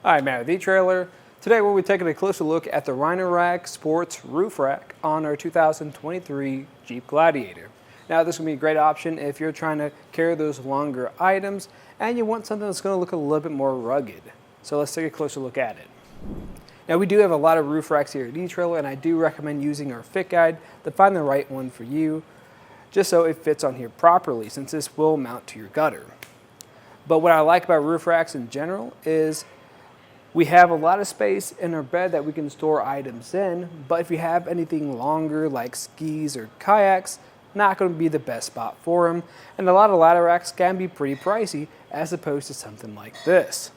Hi, Matt with eTrailer. Today we'll be taking a closer look at the Rhino-Rack Sportz Roof Rack on our 2023 Jeep Gladiator. Now this is going to be a great option if you're trying to carry those longer items and you want something that's going to look a little bit more rugged. So let's take a closer look at it. Now we do have a lot of roof racks here at eTrailer, and I do recommend using our fit guide to find the right one for you, just so it fits on here properly, since this will mount to your gutter. But what I like about roof racks in general is we have a lot of space in our bed that we can store items in, but if you have anything longer like skis or kayaks, not going to be the best spot for them. And a lot of ladder racks can be pretty pricey as opposed to something like this.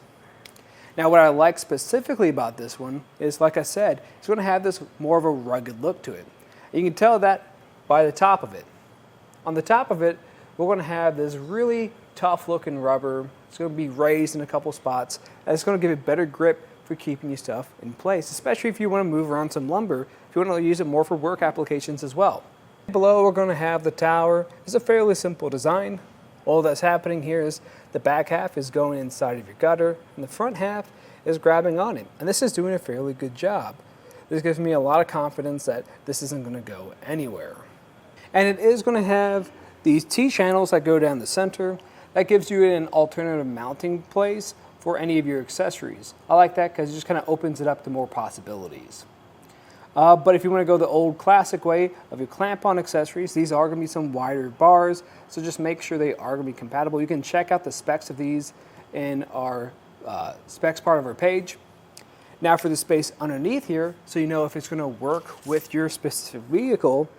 Now what I like specifically about this one is, like I said, it's going to have this more of a rugged look to it. You can tell that by the top of it. On the top of it, we're going to have this really tough looking rubber. It's going to be raised in a couple spots, and it's going to give it better grip for keeping your stuff in place, especially if you want to move around some lumber, if you want to use it more for work applications as well. Below we're going to have the tower. It's a fairly simple design. All that's happening here is the back half is going inside of your gutter, and the front half is grabbing on it, and this is doing a fairly good job. This gives me a lot of confidence that this isn't going to go anywhere. And it is going to have these T-channels that go down the center. That gives you an alternative mounting place for any of your accessories. I like that because it just kind of opens it up to more possibilities. But if you want to go the old classic way of your clamp-on accessories, these are going to be some wider bars, so just make sure they are going to be compatible. You can check out the specs of these in our specs part of our page. Now for the space underneath here, so you know if it's going to work with your specific vehicle,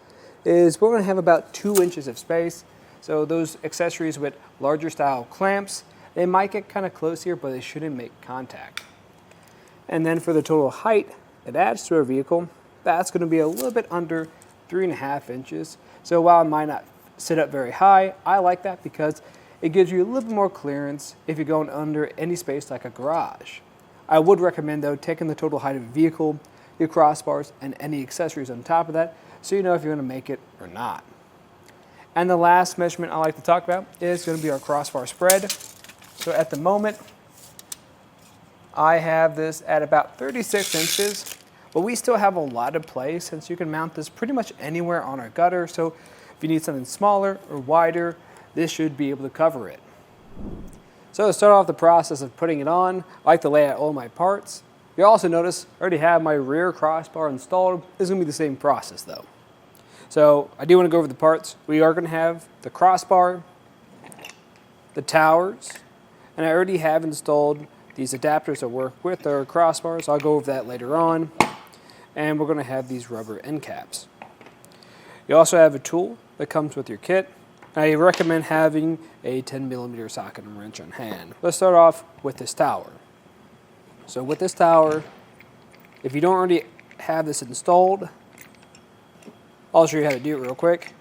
is we're going to have about 2 inches of space. So those accessories with larger style clamps, they might get kind of close here, but they shouldn't make contact. And then for the total height it adds to our vehicle, that's going to be a little bit under 3.5 inches. So while it might not sit up very high, I like that because it gives you a little bit more clearance if you're going under any space like a garage. I would recommend though taking the total height of a vehicle, your crossbars, and any accessories on top of that, so you know if you're going to make it or not. And the last measurement I like to talk about is going to be our crossbar spread. So at the moment, I have this at about 36 inches, but we still have a lot of play since you can mount this pretty much anywhere on our gutter. So if you need something smaller or wider, this should be able to cover it. So to start off the process of putting it on, I like to lay out all my parts. You'll also notice I already have my rear crossbar installed. This is going to be the same process though. So I do want to go over the parts. We are going to have the crossbar, the towers, and I already have installed these adapters that work with our crossbars. I'll go over that later on. And we're going to have these rubber end caps. You also have a tool that comes with your kit. I recommend having a 10mm socket and wrench on hand. Let's start off with this tower. So with this tower, if you don't already have this installed, I'll show you how to do it real quick.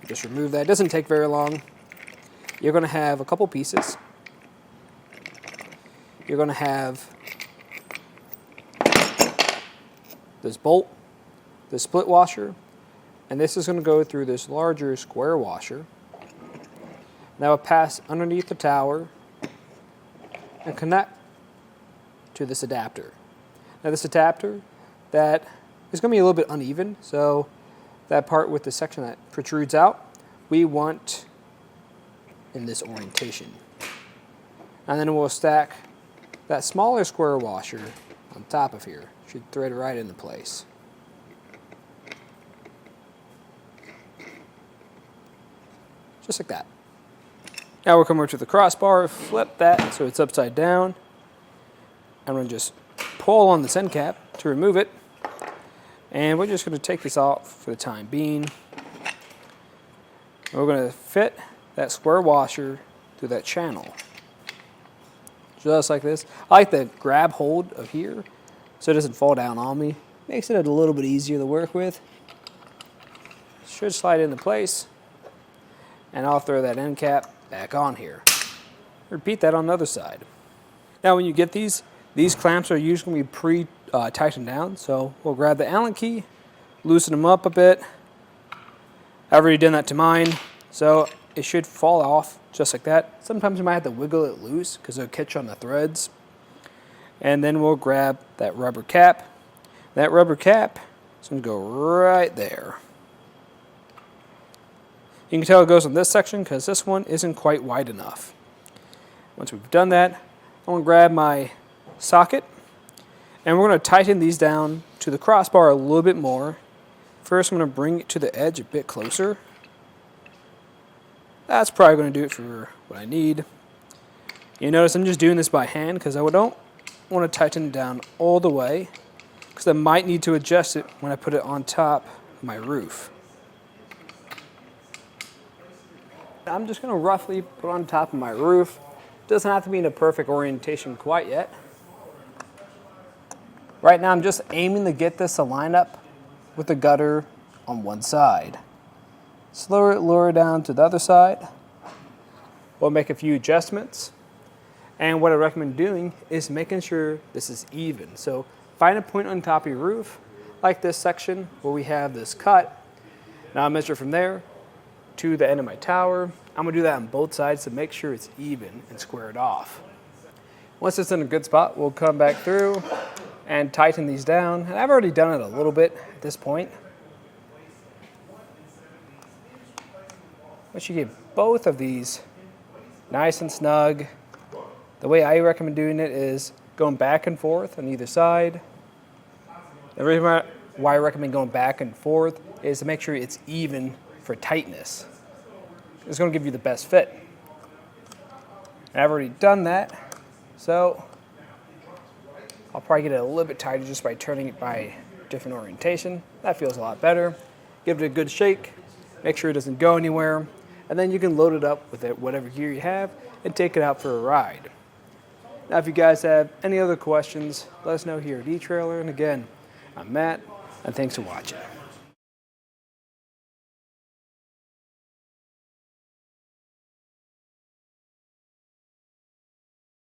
Just remove that. It doesn't take very long. You're going to have a couple pieces. You're going to have this bolt, this split washer, and this is going to go through this larger square washer. That will pass underneath the tower and connect to this adapter. Now this adapter, that is going to be a little bit uneven, so that part with the section that protrudes out, we want in this orientation. And then we'll stack that smaller square washer on top of here. Should thread right into place. Just like that. Now we'll come over to the crossbar, flip that so it's upside down. I'm going to just pull on this end cap to remove it. And we're just going to take this off for the time being. We're going to fit that square washer through that channel. Just like this. I like the grab hold of here so it doesn't fall down on me. Makes it a little bit easier to work with. Should slide into place. And I'll throw that end cap back on here. Repeat that on the other side. Now when you get these clamps are usually pre-tightened down, so we'll grab the Allen key, loosen them up a bit. I've already done that to mine, so it should fall off just like that. Sometimes you might have to wiggle it loose because it'll catch on the threads. And then we'll grab that rubber cap. That rubber cap is going to go right there. You can tell it goes on this section because this one isn't quite wide enough. Once we've done that, I'm going to grab my socket and we're going to tighten these down to the crossbar a little bit more. First, I'm going to bring it to the edge a bit closer. That's probably going to do it for what I need. You notice I'm just doing this by hand because I don't want to tighten it down all the way because I might need to adjust it when I put it on top of my roof. I'm just going to roughly put it on top of my roof. Doesn't have to be in a perfect orientation quite yet. Right now I'm just aiming to get this to line up with the gutter on one side. Lower it down to the other side. We'll make a few adjustments. And what I recommend doing is making sure this is even. So find a point on top of your roof, like this section where we have this cut. Now I'll measure from there to the end of my tower. I'm going to do that on both sides to make sure it's even and square it off. Once it's in a good spot, we'll come back through and tighten these down. And I've already done it a little bit at this point. Once you get both of these nice and snug, the way I recommend doing it is going back and forth on either side. The reason why I recommend going back and forth is to make sure it's even for tightness. It's going to give you the best fit. And I've already done that, so I'll probably get it a little bit tighter just by turning it by different orientation. That feels a lot better. Give it a good shake, make sure it doesn't go anywhere, and then you can load it up with whatever gear you have and take it out for a ride. Now if you guys have any other questions, let us know here at eTrailer. And again, I'm Matt, and thanks for watching.